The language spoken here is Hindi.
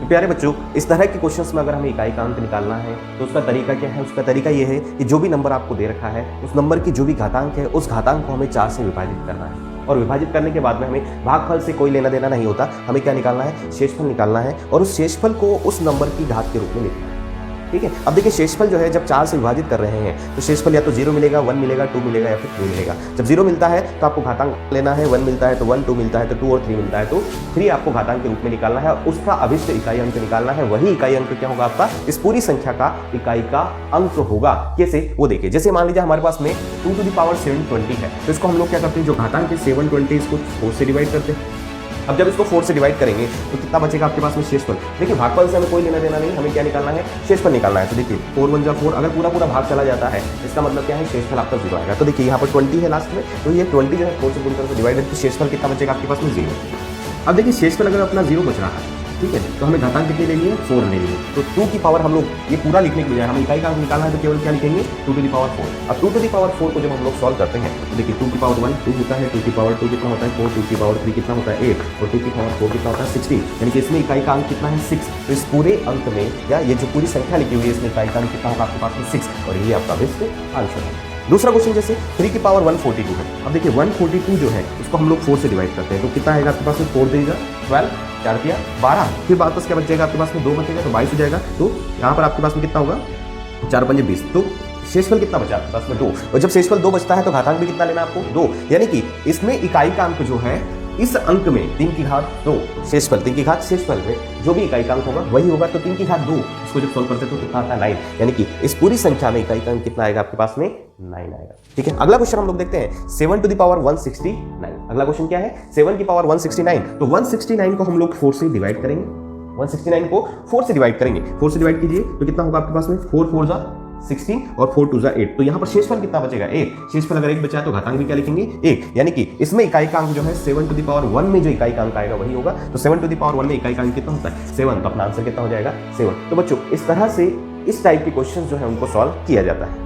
तो प्यारे बच्चों, इस तरह के क्वेश्चंस में अगर हमें इकाई का अंक निकालना है तो उसका तरीका क्या है? उसका तरीका ये है कि जो भी नंबर आपको दे रखा है उस नंबर की जो भी घातांक है उस घातांक को हमें 4 से विभाजित करना है, और विभाजित करने के बाद में हमें भागफल से कोई लेना देना नहीं होता। हमें क्या निकालना है? शेषफल निकालना है, और उस शेषफल को उस नंबर की घात के रूप में लिखना है। ठीक है। अब देखिए, शेषफल जो है जब 4 से विभाजित कर रहे हैं तो शेषफल या तो 0 मिलेगा, 1 मिलेगा, 2 मिलेगा या फिर 3 मिलेगा। जब 0 मिलता है तो आपको घातांक लेना है, 1 मिलता है तो 1, 2 मिलता है तो 2 और 3 मिलता है तो 3 आपको घातांक के रूप में निकालना है, और उसका अभिष्ट इकाई अंक निकालना है। वही इकाई अंक क्या होगा? आपका इस पूरी संख्या का इकाई का अंक होगा। कैसे? वो देखिए, जैसे मान लीजिए हमारे पास में 2 to the power 720 है, तो इसको हम लोग क्या करते हैं, जो घातांक है 720 इसको 4 से डिवाइड करते हैं। अब जब इसको 4 से डिवाइड करेंगे तो कितना बचेगा आपके पास में? शेषफल। देखिए, भागफल से हमें कोई लेना देना नहीं, हमें क्या निकालना है? शेषफल निकालना है। तो देखिए 4 1 जा 4, अगर पूरा पूरा भाग चला जाता है इसका मतलब क्या है? शेषफल आपका 0 आएगा। तो देखिए यहाँ पर 20 है लास्ट में, तो ये 20 जो है 4 से पूरी तरह से डिवाइड है, तो शेषफल कितना बचेगा आपके पास में? 0। अब देखिए, शेषफल अगर अपना 0 बच रहा है, ठीक है, तो हमें घातांक कितने लेनी है? 4 लेनी है। तो 2 की पावर हम लोग ये पूरा लिखने के बजाय हमें इकाई का अंक निकालना है, तो केवल क्या लिखेंगे? 2 to the power 4। अब 2 to the power 4 को जब हम लोग सॉल्व करते हैं तो देखिए 2 की पावर 1 2 होता है, 2 की पावर 2 कितना होता है? 4, 2 की पावर 3 कितना होता है? 8, और 2 की पावर 4 कितना होता है? 16। यानी कि इसमें इकाई का अंक कितना है? 6। तो इस पूरे अंक में, या ये जो पूरी संख्या लिखी हुई है इसमें इकाई का अंक कितना होगा आपके पास में? 6, और ये आपका बेस्ट आंसर है। दूसरा क्वेश्चन, जैसे 3 की पावर 142 है। अब देखिए 142 जो है उसको हम लोग 4 से डिवाइड करते हैं, तो कितना आएगा आपके पास में? 4 3 12, 4 3 12, फिर वापस क्या बचेगा आपके पास में? 2 बचेगा, तो 22 हो जाएगा। तो यहाँ पर आपके पास में कितना होगा? 4 5 20। तो शेषफल कितना बचा आपके पास में? 2। और जब शेषफल 2 बचता है तो घातांक भी कितना लेना है आपको? 2। यानी कि इसमें इकाई का अंक जो है इस अंक में 3 की घात 2 शेषफल, 3 की घात शेषफल में जो भी इकाई का अंक होगा वही होगा। तो 3 की घात 2 इसको जब सॉल्व करते हैं तो कितना आता है? 9। यानी कि इस पूरी संख्या में इकाई का अंक कितना आएगा आपके पास में? 9 आएगा। ठीक है। अगला क्वेश्चन हम लोग देखते हैं 7 to the power 169। अगला क्वेश्चन क्या है? 7 की पावर 169। तो 169 को हम लोग 4 से डिवाइड करेंगे। 169 को 4 से डिवाइड करेंगे। 4 से डिवाइड कीजिए तो कितना होगा आपके पास में? 4 4 जा 16 और 4 2 जा 8। तो यहाँ पर शेषफल कितना बचेगा? 1। शेषफल अगर 1 बचा है तो घातांक भी क्या लिखेंगे? 1। यानी कि इसमें इकाई का अंक जो है 7 to the power 1 में जो इकाई का अंक आएगा वही होगा। तो 7 to the power 1 में इकाई का अंक कितना होता है? 7। तो अपना आंसर कितना हो जाएगा? 7। तो बच्चों, इस तरह से इस टाइप के क्वेश्चन जो है उनको सॉल्व किया जाता है।